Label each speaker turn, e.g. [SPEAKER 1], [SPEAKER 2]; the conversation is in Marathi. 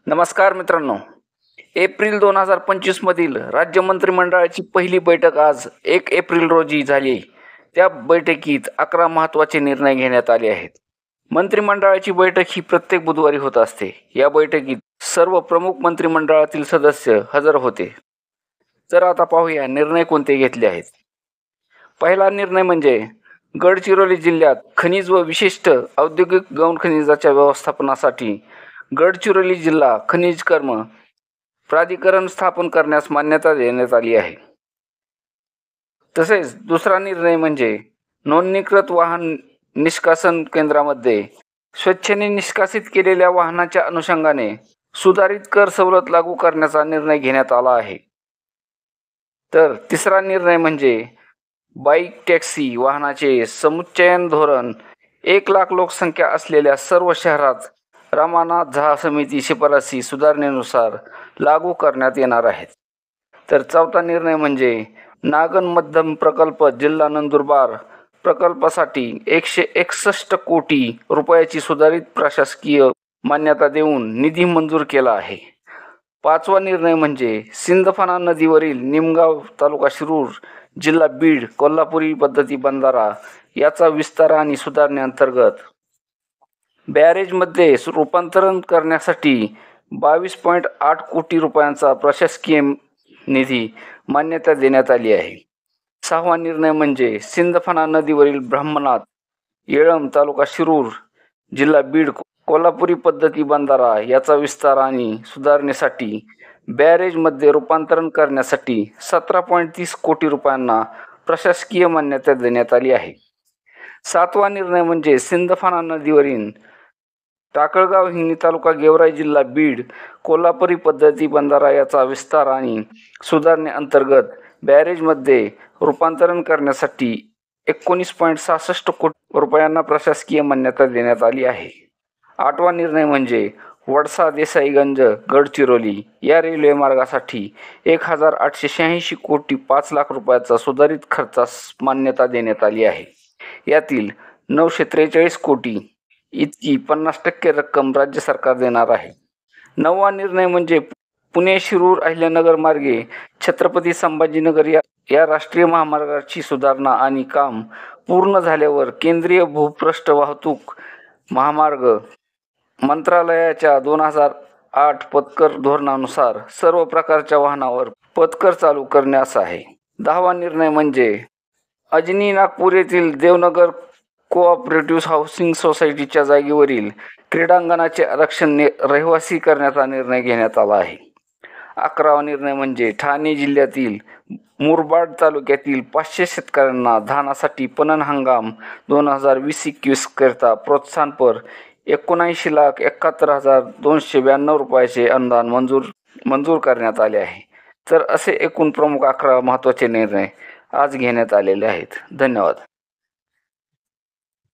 [SPEAKER 1] नमस्कार मित्रांनो. एप्रिल 2025 मधील राज्य मंत्रिमंडळाची पहिली बैठक आज 1 एप्रिल रोजी झाली. त्या बैठकीत 11 महत्त्वाचे निर्णय घेण्यात आले आहेत. मंत्रिमंडळाची बैठक ही प्रत्येक बुधवारी होत असते. या बैठकीत सर्व प्रमुख मंत्रिमंडळातील सदस्य हजर होते. तर आता पाहूया निर्णय कोणते घेतले आहेत. पहिला निर्णय म्हणजे गडचिरोली जिल्ह्यात खनिज व विशिष्ट औद्योगिक गौण खनिजाच्या व्यवस्थापनासाठी गडचिरोली जिल्हा खनिज कर्म प्राधिकरण स्थापन करण्यास मान्यता देण्यात आली आहे. तसेच दुसरा निर्णय म्हणजे नोंदणीकृत वाहन निष्कासन केंद्रामध्ये स्वच्छेने निष्कासित केलेल्या वाहनाच्या अनुषंगाने सुधारित कर सवलत लागू करण्याचा निर्णय घेण्यात आला आहे. तर तिसरा निर्णय म्हणजे बाईक टॅक्सी वाहनाचे समुच्चयन धोरण 1,00,000 लोकसंख्या असलेल्या सर्व शहरात रामानाथ झा समिती शिफारसी सुधारणेनुसार लागू करण्यात येणार आहेत. तर चौथा निर्णय म्हणजे नागन मध्यम प्रकल्प जिल्हा नंदुरबार प्रकल्पासाठी 161 कोटी रुपयाची सुधारित प्रशासकीय मान्यता देऊन निधी मंजूर केला आहे. पाचवा निर्णय म्हणजे सिंदफणा नदीवरील निमगाव तालुका शिरूर जिल्हा बीड कोल्हापुरी पद्धती बंधारा याचा विस्तार आणि सुधारणेअंतर्गत बॅरेजमध्ये रूपांतरण करण्यासाठी 22.8 कोटी रुपयांचा प्रशासकीय निधी मान्यता देण्यात आली आहे. सहावा निर्णय म्हणजे सिंदफणा नदीवरील ब्रह्मनाथ येळंब तालुका शिरूर जिल्हा बीड कोल्हापुरी पद्धती बंधारा याचा विस्तार आणि सुधारणेसाठी बॅरेजमध्ये रूपांतरण करण्यासाठी 17.30 कोटी रुपयांना प्रशासकीय मान्यता देण्यात आली आहे. सातवा निर्णय म्हणजे सिंदफणा नदीवरील टाकळगाव हिंगणी तालुका गेवराई जिल्हा बीड कोल्हापुरी पद्धती बंधारा याचा विस्तार आणि सुधारणेअंतर्गत बॅरेजमध्ये रूपांतरण करण्यासाठी 19.66 कोटी रुपयांना प्रशासकीय मान्यता देण्यात आली आहे. आठवा निर्णय म्हणजे वडसा देसाईगंज गडचिरोली या रेल्वे मार्गासाठी 1,886 कोटी 5 लाख रुपयाचा सुधारित खर्चास मान्यता देण्यात आली आहे. यातील 943 कोटी इतकी 50% रक्कम राज्य सरकार देणार आहे. नववा निर्णय म्हणजे पुणे शिरूर अहिल्यानगर मार्गे छत्रपती संभाजीनगर या राष्ट्रीय महामार्गाची सुधारणा आणि काम पूर्ण झाल्यावर केंद्रीय भूपृष्ठ वाहतूक महामार्ग मंत्रालयाच्या 2008 पथकर धोरणानुसार सर्व प्रकारच्या वाहनावर पथकर चालू करण्यास आहे. 10वा निर्णय म्हणजे अजनी नागपूर येथील देवनगर कोऑपरेटिव्ह हाऊसिंग सोसायटीच्या जागेवरील क्रीडांगणाचे आरक्षण रहिवासी करण्याचा निर्णय घेण्यात आला आहे. 11वा निर्णय म्हणजे ठाणे जिल्ह्यातील मुरबाड तालुक्यातील 500 शेतकऱ्यांना धानासाठी पणन हंगाम 2020-21 करता प्रोत्साहनपर 79,71,292 रुपयाचे अनुदान मंजूर करण्यात आले आहे. तर असे एकूण प्रमुख 11 महत्त्वाचे निर्णय आज घेण्यात आलेले आहेत. धन्यवाद.